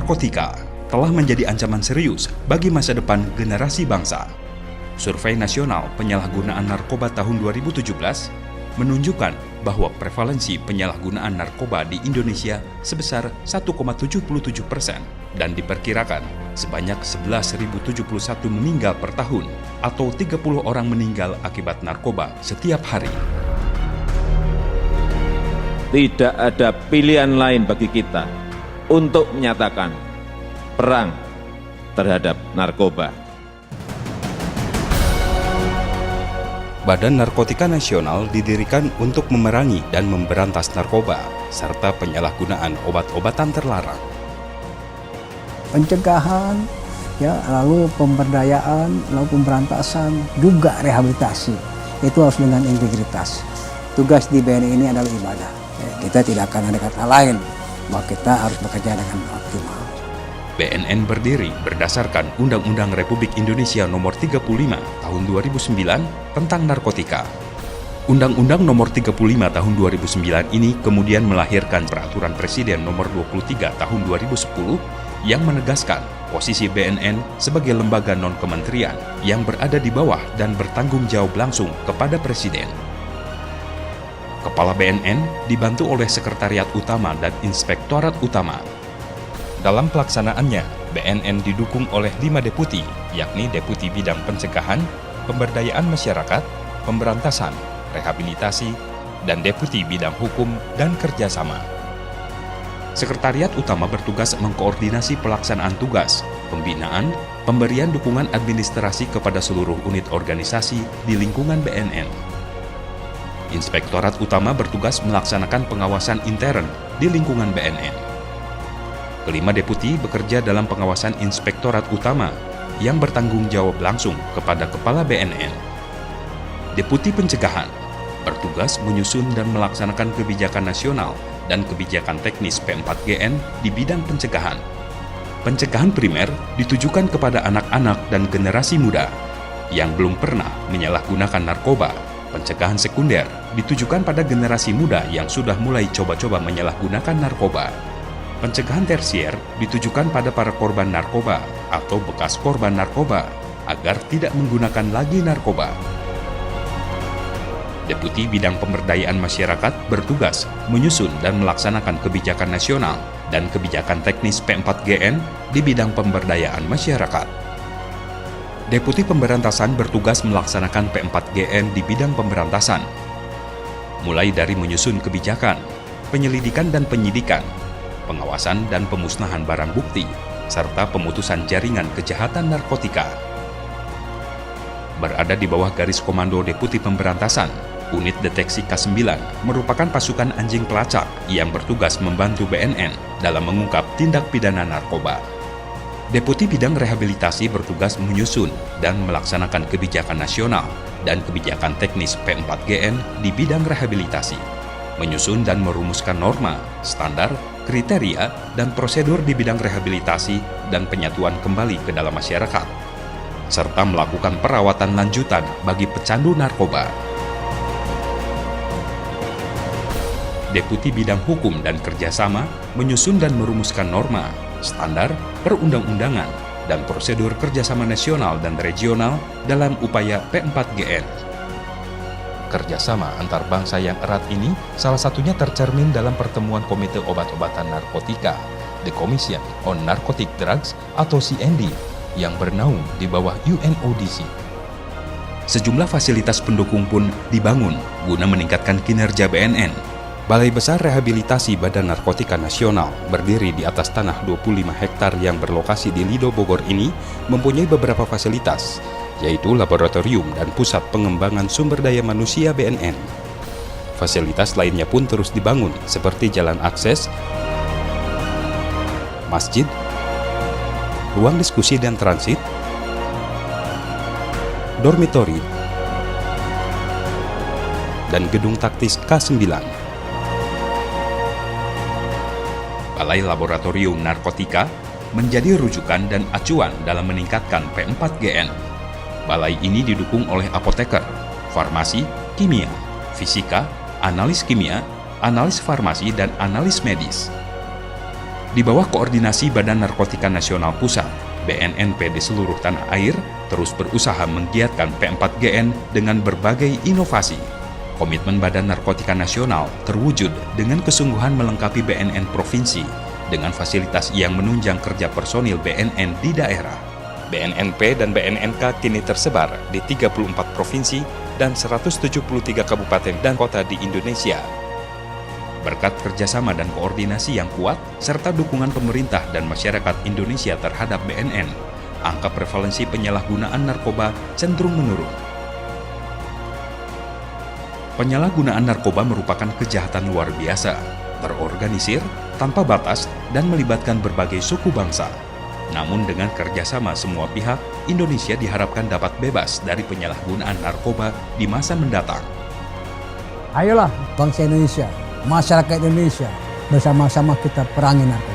narkotika telah menjadi ancaman serius bagi masa depan generasi bangsa. Survei Nasional Penyalahgunaan Narkoba tahun 2017 menunjukkan bahwa prevalensi penyalahgunaan narkoba di Indonesia sebesar 1,77% dan diperkirakan sebanyak 11.071 meninggal per tahun atau 30 orang meninggal akibat narkoba setiap hari. Tidak ada pilihan lain bagi kita untuk menyatakan perang terhadap narkoba. Badan Narkotika Nasional didirikan untuk memerangi dan memberantas narkoba serta penyalahgunaan obat-obatan terlarang. Pencegahan, lalu pemberdayaan, lalu pemberantasan, juga rehabilitasi. Itu harus dengan integritas. Tugas di BNN ini adalah ibadah. Kita tidak akan ada kata lain bahwa kita harus bekerja dengan optimal. BNN berdiri berdasarkan Undang-Undang Republik Indonesia Nomor 35 Tahun 2009 tentang narkotika. Undang-Undang Nomor 35 Tahun 2009 ini kemudian melahirkan Peraturan Presiden Nomor 23 Tahun 2010 yang menegaskan posisi BNN sebagai lembaga non-kementerian yang berada di bawah dan bertanggung jawab langsung kepada Presiden. Kepala BNN dibantu oleh Sekretariat Utama dan Inspektorat Utama. Dalam pelaksanaannya, BNN didukung oleh 5 deputi, yakni Deputi Bidang Pencegahan, Pemberdayaan Masyarakat, Pemberantasan, Rehabilitasi, dan Deputi Bidang Hukum dan Kerjasama. Sekretariat Utama bertugas mengkoordinasi pelaksanaan tugas, pembinaan, pemberian dukungan administrasi kepada seluruh unit organisasi di lingkungan BNN. Inspektorat Utama bertugas melaksanakan pengawasan intern di lingkungan BNN. Kelima deputi bekerja dalam pengawasan Inspektorat Utama yang bertanggung jawab langsung kepada Kepala BNN. Deputi Pencegahan bertugas menyusun dan melaksanakan kebijakan nasional dan kebijakan teknis P4GN di bidang pencegahan. Pencegahan primer ditujukan kepada anak-anak dan generasi muda yang belum pernah menyalahgunakan narkoba. Pencegahan sekunder ditujukan pada generasi muda yang sudah mulai coba-coba menyalahgunakan narkoba. Pencegahan tersier ditujukan pada para korban narkoba atau bekas korban narkoba agar tidak menggunakan lagi narkoba. Deputi Bidang Pemberdayaan Masyarakat bertugas menyusun dan melaksanakan kebijakan nasional dan kebijakan teknis P4GN di bidang pemberdayaan masyarakat. Deputi Pemberantasan bertugas melaksanakan P4GN di bidang pemberantasan, mulai dari menyusun kebijakan, penyelidikan dan penyidikan, pengawasan dan pemusnahan barang bukti, serta pemutusan jaringan kejahatan narkotika. Berada di bawah garis komando Deputi Pemberantasan, Unit Deteksi K9 merupakan pasukan anjing pelacak yang bertugas membantu BNN dalam mengungkap tindak pidana narkoba. Deputi Bidang Rehabilitasi bertugas menyusun dan melaksanakan kebijakan nasional dan kebijakan teknis P4GN di bidang rehabilitasi, menyusun dan merumuskan norma, standar, kriteria, dan prosedur di bidang rehabilitasi dan penyatuan kembali ke dalam masyarakat, serta melakukan perawatan lanjutan bagi pecandu narkoba. Deputi Bidang Hukum dan Kerjasama menyusun dan merumuskan norma, standar, perundang-undangan, dan prosedur kerjasama nasional dan regional dalam upaya P4GN. Kerjasama antar bangsa yang erat ini salah satunya tercermin dalam pertemuan Komite Obat-obatan Narkotika, The Commission on Narcotic Drugs atau CND, yang bernaung di bawah UNODC. Sejumlah fasilitas pendukung pun dibangun guna meningkatkan kinerja BNN. Balai Besar Rehabilitasi Badan Narkotika Nasional berdiri di atas tanah 25 hektar yang berlokasi di Lido Bogor ini mempunyai beberapa fasilitas, yaitu laboratorium dan pusat pengembangan sumber daya manusia BNN. Fasilitas lainnya pun terus dibangun seperti jalan akses, masjid, ruang diskusi dan transit, dormitori, dan gedung taktis K9. Balai Laboratorium Narkotika menjadi rujukan dan acuan dalam meningkatkan P4GN. Balai ini didukung oleh apoteker, farmasi, kimia, fisika, analis kimia, analis farmasi, dan analis medis. Di bawah koordinasi Badan Narkotika Nasional Pusat, BNNP di seluruh tanah air terus berusaha menggiatkan P4GN dengan berbagai inovasi. Komitmen Badan Narkotika Nasional terwujud dengan kesungguhan melengkapi BNN Provinsi dengan fasilitas yang menunjang kerja personil BNN di daerah. BNNP dan BNNK kini tersebar di 34 provinsi dan 173 kabupaten dan kota di Indonesia. Berkat kerjasama dan koordinasi yang kuat, serta dukungan pemerintah dan masyarakat Indonesia terhadap BNN, angka prevalensi penyalahgunaan narkoba cenderung menurun. Penyalahgunaan narkoba merupakan kejahatan luar biasa, terorganisir, tanpa batas, dan melibatkan berbagai suku bangsa. Namun dengan kerjasama semua pihak, Indonesia diharapkan dapat bebas dari penyalahgunaan narkoba di masa mendatang. Ayolah bangsa Indonesia, masyarakat Indonesia, bersama-sama kita perangi narkoba.